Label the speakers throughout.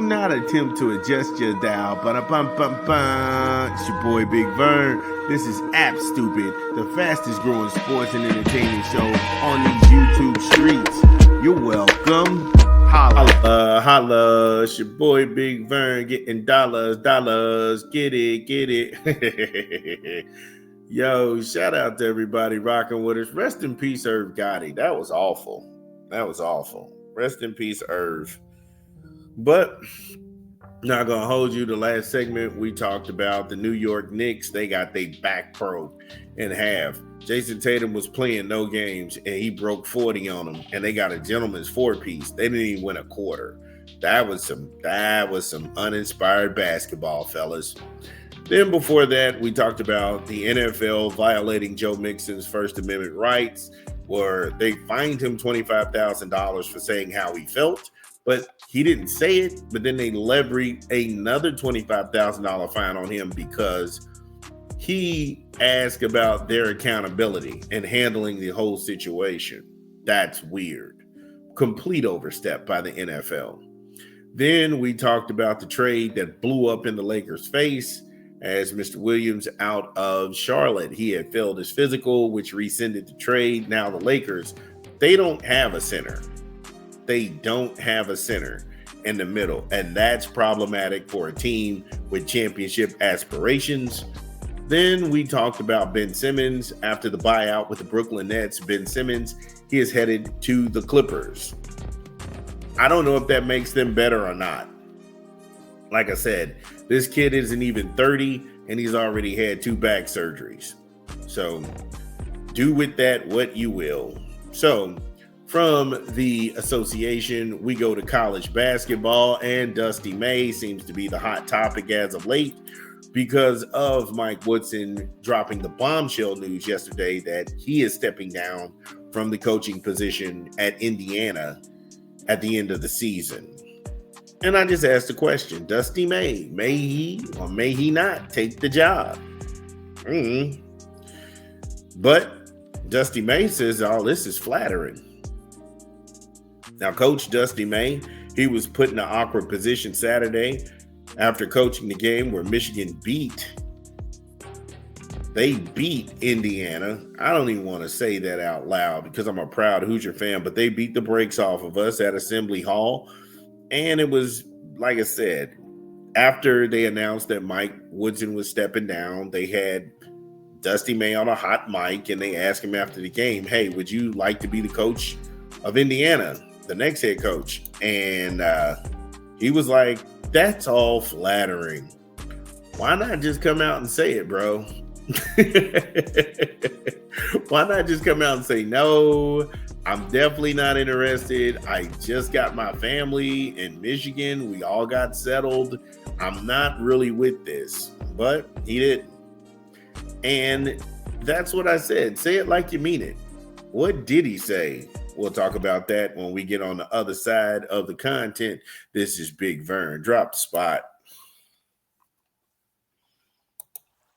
Speaker 1: not attempt to adjust your dial. Ba-da-bum-bum-bum. It's your boy Big Vern. This is App Stupid, the fastest growing sports and entertainment show on these YouTube streets. You're welcome. Holla, holla. It's your boy Big Vern getting dollars. Get it. Yo, shout out to everybody rocking with us. Rest in peace, Irv Gotti. That was awful. Rest in peace, Irv. But not gonna hold you. The last segment we talked about the New York Knicks. They got their back broke in half. Jason Tatum was playing no games and he broke 40 on them. And they got a gentleman's 4-piece. They didn't even win a quarter. That was some uninspired basketball, fellas. Then before that, we talked about the NFL violating Joe Mixon's First Amendment rights, where they fined him $25,000 for saying how he felt, but he didn't say it. But then they levied another $25,000 fine on him because he asked about their accountability and handling the whole situation. That's weird. Complete overstep by the NFL. Then we talked about the trade that blew up in the Lakers' face as Mr. Williams out of Charlotte. He had failed his physical, which rescinded the trade. Now the Lakers, they don't have a center. They don't have a center in the middle, and that's problematic for a team with championship aspirations. Then we talked about Ben Simmons after the buyout with the Brooklyn Nets. Ben Simmons, he is headed to the Clippers. I don't know if that makes them better or not. Like I said, this kid isn't even 30 and he's already had 2 back surgeries. So do with that what you will. So from the association, we go to college basketball, and Dusty May seems to be the hot topic as of late because of Mike Woodson dropping the bombshell news yesterday that he is stepping down from the coaching position at Indiana at the end of the season. And I just asked the question, Dusty May he or may he not take the job? But Dusty May says all this is flattering. Now, Coach Dusty May, he was put in an awkward position Saturday after coaching the game where Michigan beat Indiana. I don't even want to say that out loud because I'm a proud Hoosier fan, but they beat the brakes off of us at Assembly Hall. And it was, like I said, after they announced that Mike Woodson was stepping down, they had Dusty May on a hot mic and they asked him after the game, hey, would you like to be the coach of Indiana, the next head coach? And he was like, that's all flattering. Why not just come out and say it, bro? Why not just come out and say, no, I'm definitely not interested. I just got my family in Michigan. We all got settled. I'm not really with this. But he didn't. And that's what I said. Say it like you mean it. What did he say? We'll talk about that when we get on the other side of the content. This is Big Vern. Drop the spot.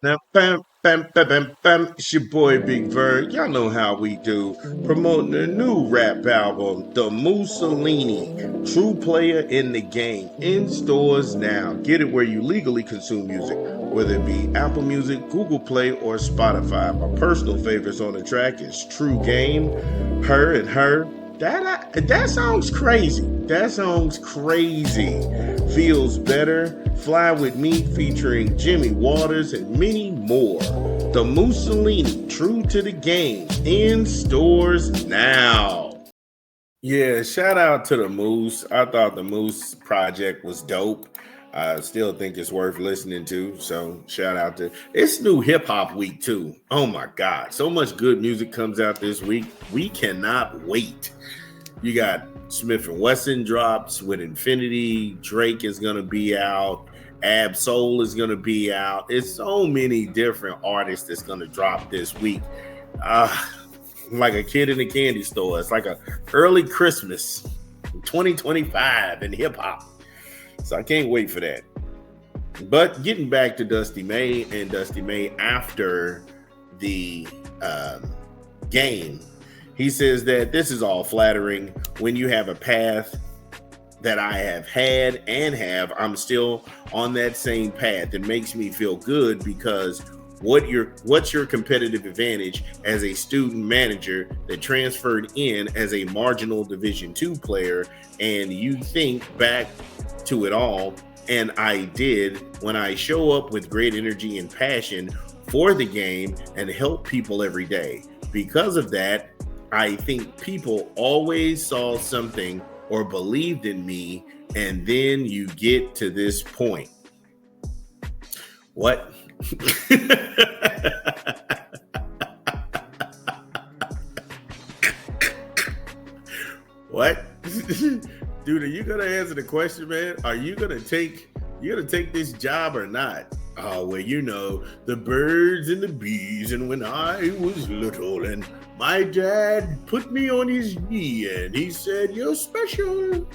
Speaker 1: Now, bam, it's your boy Big Vern. Y'all know how we do. Promoting the new rap album, The Mussolini, True Player in the Game, in stores now. Get it where you legally consume music, whether it be Apple Music, Google Play, or Spotify. My personal favorites on the track is True Game, Her and Her. That song's crazy. Feels Better, Fly With Me featuring Jimmy Waters, and many more. The Mussolini, True to the Game, in stores now. Yeah, shout out to the Moose. I thought the Moose project was dope. I still think it's worth listening to. So shout out to it's new hip hop week too. Oh my God. So much good music comes out this week. We cannot wait. You got Smith & Wesson drops with Infinity. Drake is going to be out. Ab Soul is going to be out. It's so many different artists that's going to drop this week. Like a kid in a candy store. It's like a early Christmas 2025 in hip hop. So I can't wait for that. But getting back to Dusty May and Dusty May after the game, he says that this is all flattering when you have a path that I have had and have, I'm still on that same path. It makes me feel good because what's your competitive advantage as a student manager that transferred in as a marginal Division II player, and you think back to it all, and I did, when I show up with great energy and passion for the game and help people every day. Because of that, I think people always saw something or believed in me, and then you get to this point. What? What? Dude, are you gonna answer the question, man? Are you gonna take this job or not? Oh, well, the birds and the bees, and when I was little, and my dad put me on his knee and he said, "You're special."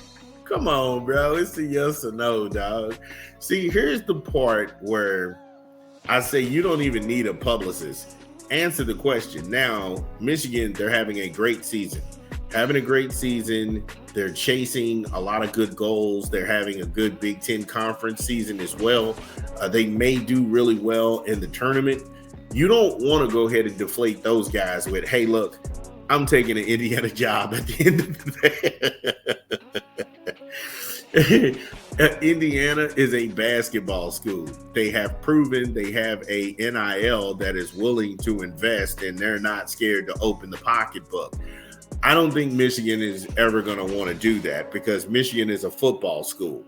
Speaker 1: Come on, bro. It's a yes or no, dog. See, here's the part where I say you don't even need a publicist. Answer the question. Now, Michigan, they're having a great season. They're chasing a lot of good goals. They're having a good Big Ten conference season as well. They may do really well in the tournament. You don't want to go ahead and deflate those guys with, "Hey, look, I'm taking an Indiana job at the end of the day." Indiana is a basketball school. They have proven they have a NIL that is willing to invest, and they're not scared to open the pocketbook. I don't think Michigan is ever going to want to do that because Michigan is a football school.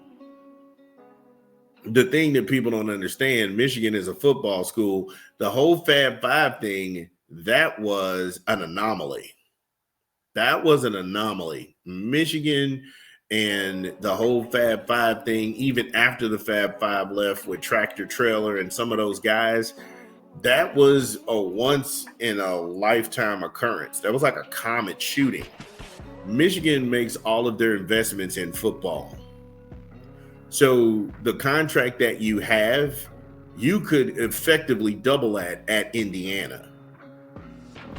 Speaker 1: The thing that people don't understand, Michigan is a football school. The whole Fab Five thing, that was an anomaly. Michigan and the whole Fab Five thing, even after the Fab Five left with Tractor Trailer and some of those guys, that was a once in a lifetime occurrence. That was like a comet shooting. Michigan makes all of their investments in football. So the contract that you have, you could effectively double at Indiana.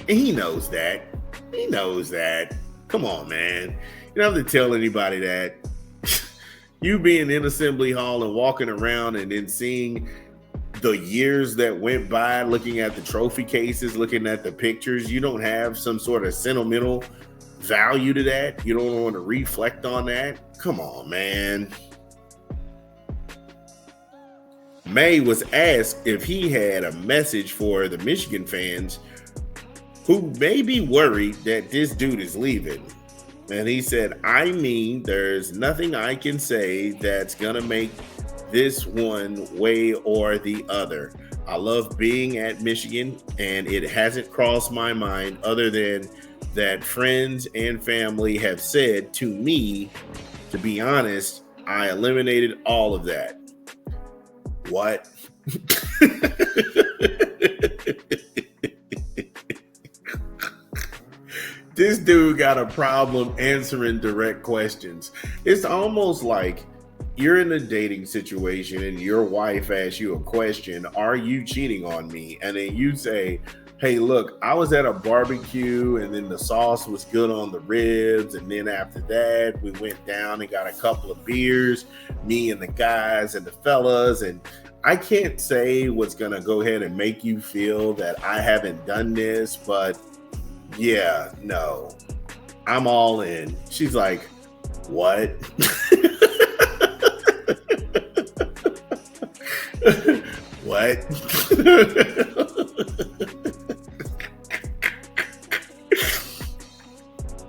Speaker 1: And he knows that. Come on, man. You don't have to tell anybody that. You being in Assembly Hall and walking around and then seeing the years that went by, looking at the trophy cases, looking at the pictures, you don't have some sort of sentimental value to that. You don't want to reflect on that. Come on, man. May was asked if he had a message for the Michigan fans who may be worried that this dude is leaving. And he said, there's nothing I can say that's going to make this one way or the other. I love being at Michigan, and it hasn't crossed my mind other than that friends and family have said to me, to be honest, I eliminated all of that. What? This dude got a problem answering direct questions. It's almost like you're in a dating situation and your wife asks you a question, "Are you cheating on me?" And then you say, "Hey, look, I was at a barbecue and then the sauce was good on the ribs. And then after that, we went down and got a couple of beers, me and the guys and the fellas. And I can't say what's going to go ahead and make you feel that I haven't done this, but yeah, no, I'm all in." She's like, "What?" What?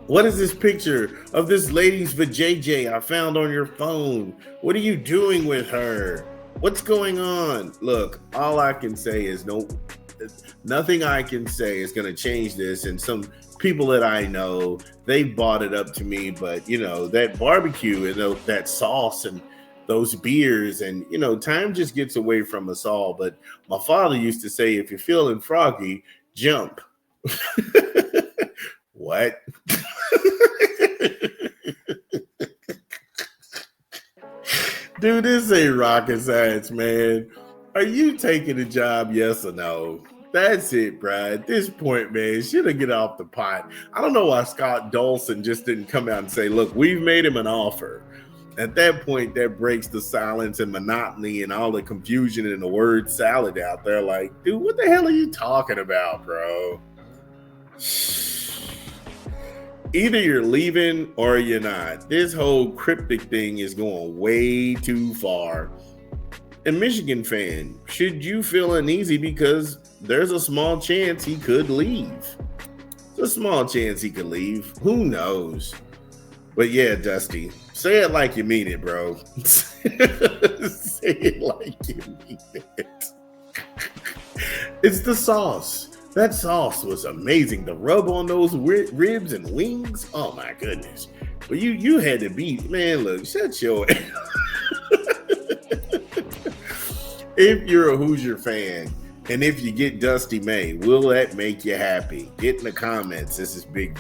Speaker 1: What is this picture of this lady's vajayjay I found on your phone? What are you doing with her? What's going on? Look, all I can say is nothing I can say is going to change this. And some people that I know, they bought it up to me, but that barbecue and that sauce and those beers and, time just gets away from us all. But my father used to say, if you're feeling froggy, jump. What? Dude, this ain't rocket science, man. Are you taking a job? Yes or no? That's it, bro. At this point, man, should have get off the pot. I don't know why Scott Dolson just didn't come out and say, "Look, we've made him an offer. At that point, that breaks the silence and monotony and all the confusion and the word salad out there. Like, dude, what the hell are you talking about, bro? Either you're leaving or you're not. This whole cryptic thing is going way too far. A Michigan fan, should you feel uneasy because there's a small chance he could leave? There's a small chance he could leave. Who knows? But yeah, Dusty, say it like you mean it, bro. Say it like you mean it. It's the sauce. That sauce was amazing. The rub on those ribs and wings. Oh my goodness. But you had to be, man, look, shut your If you're a Hoosier fan, and if you get Dusty May, will that make you happy? Get in the comments. This is Big